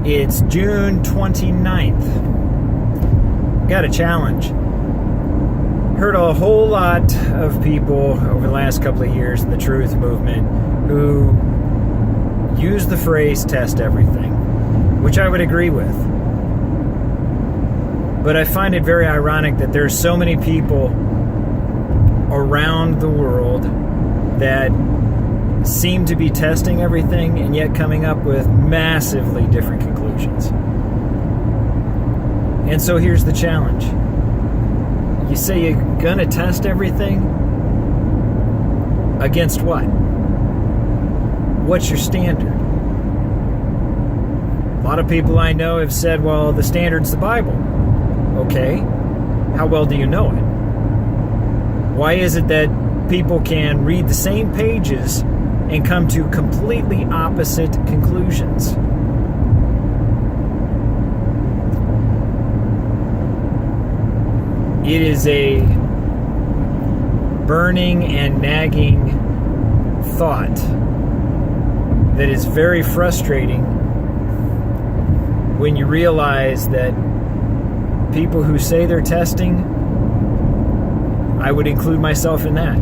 It's June 29th. Got a challenge. Heard a whole lot of people over the last couple of years in the truth movement who use the phrase test everything, which I would agree with. But I find it very ironic that there's so many people around the world that seem to be testing everything and yet coming up with massively different conclusions. And so here's the challenge. You say you're going to test everything? Against what? What's your standard? A lot of people I know have said, well, the standard's the Bible. Okay. How well do you know it? Why is it that people can read the same pages and come to completely opposite conclusions? It is a burning and nagging thought that is very frustrating when you realize that people who say they're testing, I would include myself in that.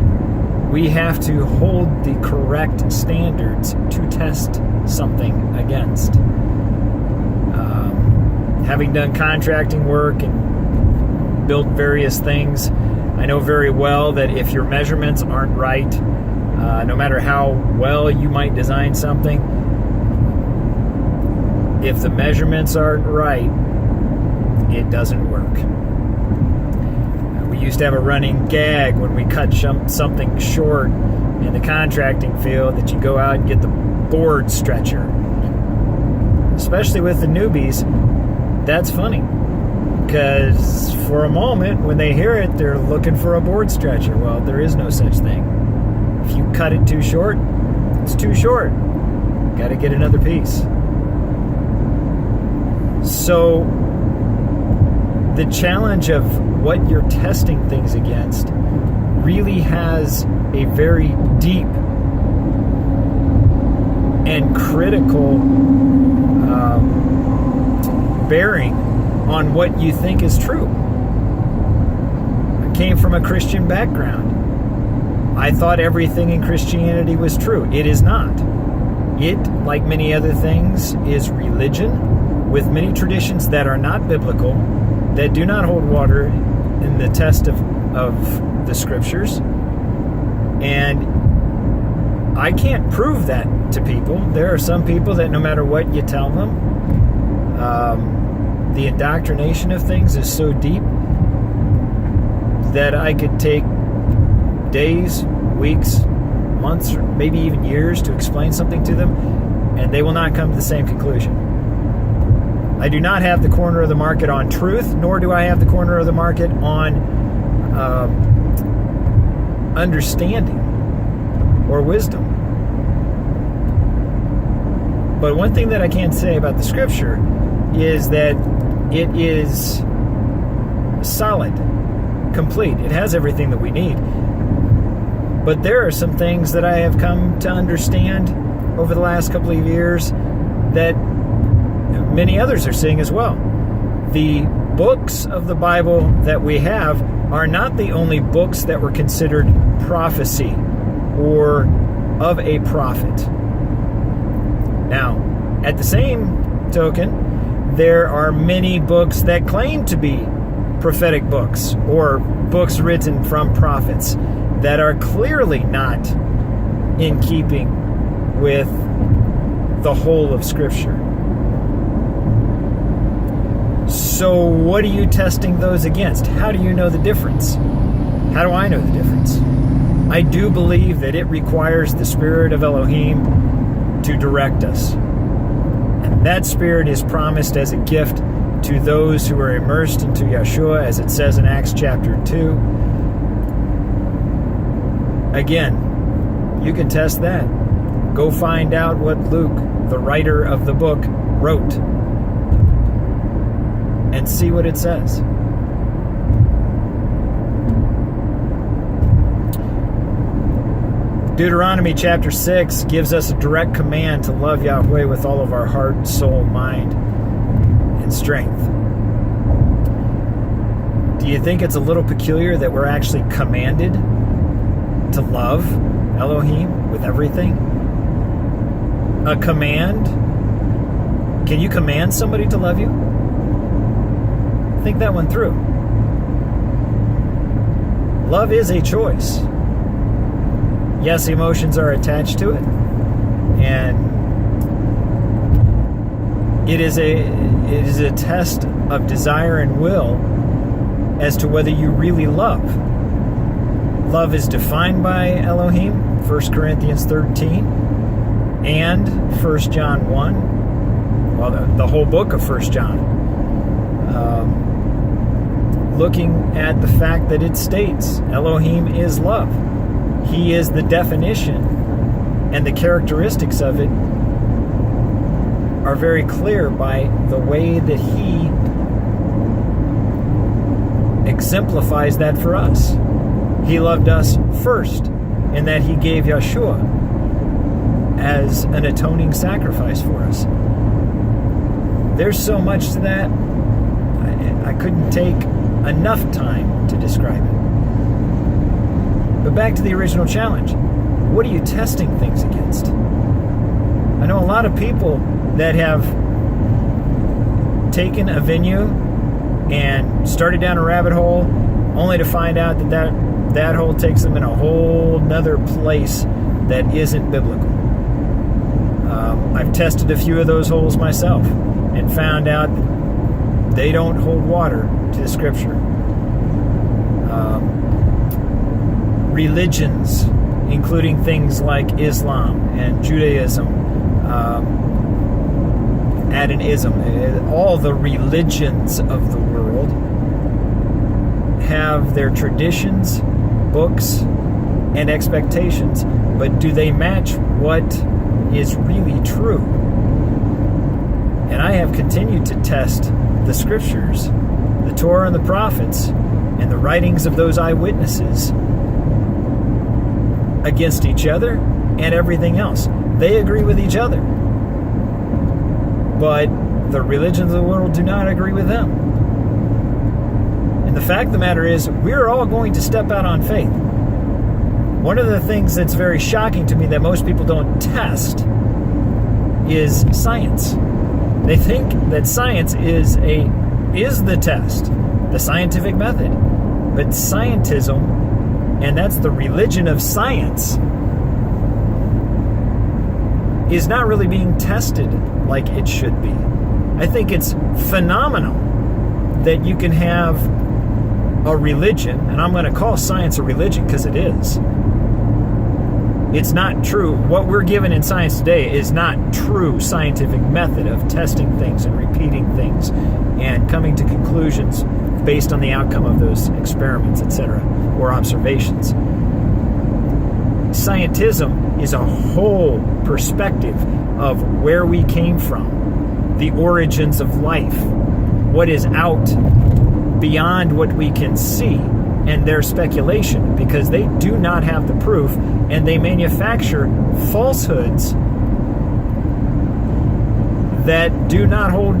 We have to hold the correct standards to test something against. Having done contracting work and built various things, I know very well that if your measurements aren't right, no matter how well you might design something, if the measurements aren't right, it doesn't work. We used to have a running gag when we cut something short in the contracting field that you go out and get the board stretcher. Especially with the newbies, that's funny. Because for a moment, when they hear it, they're looking for a board stretcher. Well, there is no such thing. If you cut it too short, it's too short. Got to get another piece. So the challenge of what you're testing things against really has a very deep and critical bearing on what you think is true. I came from a Christian background. I thought everything in Christianity was true. It is not. It, like many other things, is religion with many traditions that are not biblical, that do not hold water in the test of the scriptures. And I can't prove that to people. There are some people that no matter what you tell them, the indoctrination of things is so deep that I could take days, weeks, months, or maybe even years to explain something to them, and they will not come to the same conclusion. I do not have the corner of the market on truth, nor do I have the corner of the market on understanding or wisdom. But one thing that I can say about the scripture is that it is solid, complete. It has everything that we need. But there are some things that I have come to understand over the last couple of years that many others are seeing as well. The books of the Bible that we have are not the only books that were considered prophecy or of a prophet. Now, at the same token, there are many books that claim to be prophetic books or books written from prophets that are clearly not in keeping with the whole of Scripture. So what are you testing those against? How do you know the difference? How do I know the difference? I do believe that it requires the Spirit of Elohim to direct us. And that Spirit is promised as a gift to those who are immersed into Yeshua, as it says in Acts chapter 2. Again, you can test that. Go find out what Luke, the writer of the book, wrote, and see what it says. Deuteronomy chapter 6 gives us a direct command to love Yahweh with all of our heart, soul, mind, and strength. Do you think it's a little peculiar that we're actually commanded to love Elohim with everything? A command? Can you command somebody to love you? Think that one through. Love is a choice. Yes, emotions are attached to it, and it is a test of desire and will as to whether you really love. Love is defined by Elohim, 1 Corinthians 13, and 1 John 1, well, the whole book of 1 John. Looking at the fact that it states Elohim is love. He is the definition, and the characteristics of it are very clear by the way that he exemplifies that for us. He loved us first in that he gave Yeshua as an atoning sacrifice for us. There's so much to that, I couldn't take enough time to describe it. But back to the original challenge. What are you testing things against? I know a lot of people that have taken a venue and started down a rabbit hole only to find out that hole takes them in a whole nother place that isn't biblical. I've tested a few of those holes myself and found out they don't hold water to the Scripture. Religions, including things like Islam and Judaism, Adamism, all the religions of the world have their traditions, books, and expectations, but do they match what is really true? And I have continued to test the Scriptures, the Torah and the prophets, and the writings of those eyewitnesses against each other and everything else. They agree with each other, but the religions of the world do not agree with them. And the fact of the matter is, we're all going to step out on faith. One of the things that's very shocking to me that most people don't test is science. They think that science is the test, the scientific method. But scientism, and that's the religion of science, is not really being tested like it should be. I think it's phenomenal that you can have a religion, and I'm going to call science a religion because it is. It's not true. What we're given in science today is not true scientific method of testing things and repeating things and coming to conclusions based on the outcome of those experiments, etc., or observations. Scientism is a whole perspective of where we came from, the origins of life, what is out beyond what we can see, and their speculation, because they do not have the proof, and they manufacture falsehoods that do not hold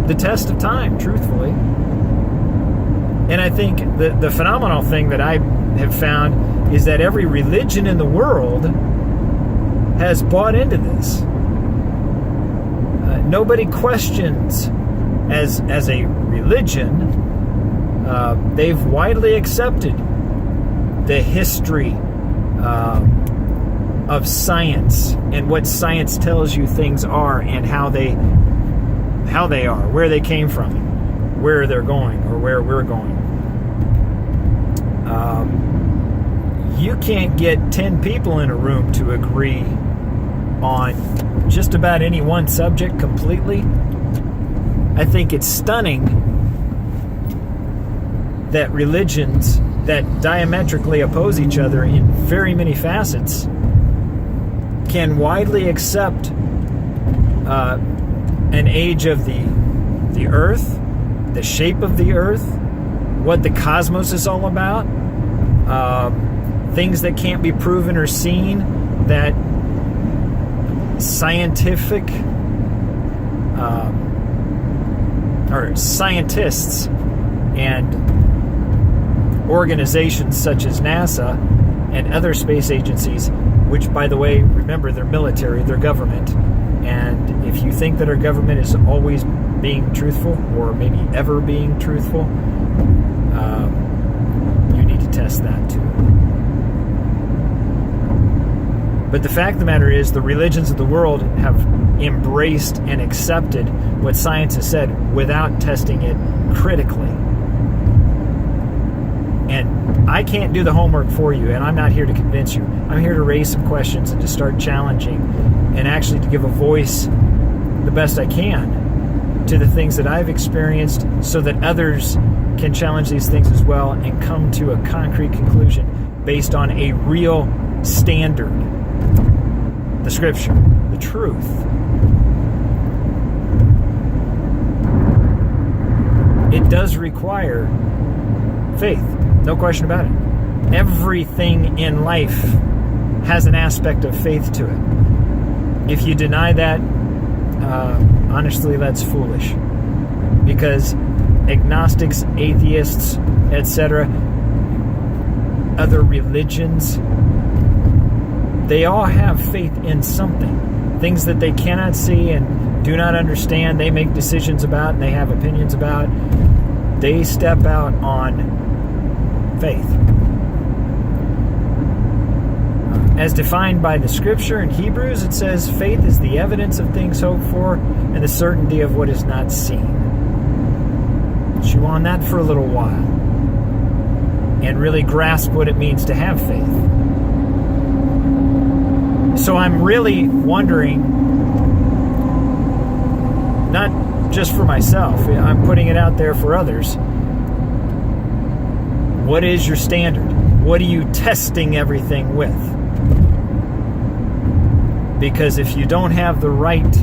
the test of time, truthfully. And I think the phenomenal thing that I have found is that every religion in the world has bought into this. Nobody questions as a religion. They've widely accepted the history of science and what science tells you things are and how they are, where they came from, where they're going, or where we're going. You can't get 10 people in a room to agree on just about any one subject completely. I think it's stunning that religions that diametrically oppose each other in very many facets can widely accept an age of the earth, the shape of the earth, what the cosmos is all about, things that can't be proven or seen, that scientific or scientists and organizations such as NASA and other space agencies, which, by the way, remember, they're military, they're government, and if you think that our government is always being truthful, or maybe ever being truthful, you need to test that too. But the fact of the matter is, the religions of the world have embraced and accepted what science has said without testing it critically. And I can't do the homework for you, and I'm not here to convince you. I'm here to raise some questions and to start challenging, and actually to give a voice the best I can to the things that I've experienced, so that others can challenge these things as well and come to a concrete conclusion based on a real standard. The Scripture, the truth. It does require faith, no question about it. Everything in life has an aspect of faith to it. If you deny that, honestly, that's foolish. Because agnostics, atheists, etc., other religions, they all have faith in something. Things that they cannot see and do not understand, they make decisions about and they have opinions about. They step out on faith. As defined by the Scripture in Hebrews, it says, faith is the evidence of things hoped for and the certainty of what is not seen. Chew on that for a little while and really grasp what it means to have faith. So I'm really wondering, not just for myself, I'm putting it out there for others. What is your standard? What are you testing everything with? Because if you don't have the right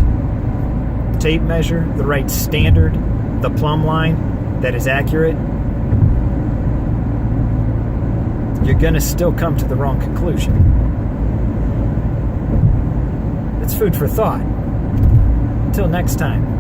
tape measure, the right standard, the plumb line that is accurate, you're going to still come to the wrong conclusion. It's food for thought. Until next time.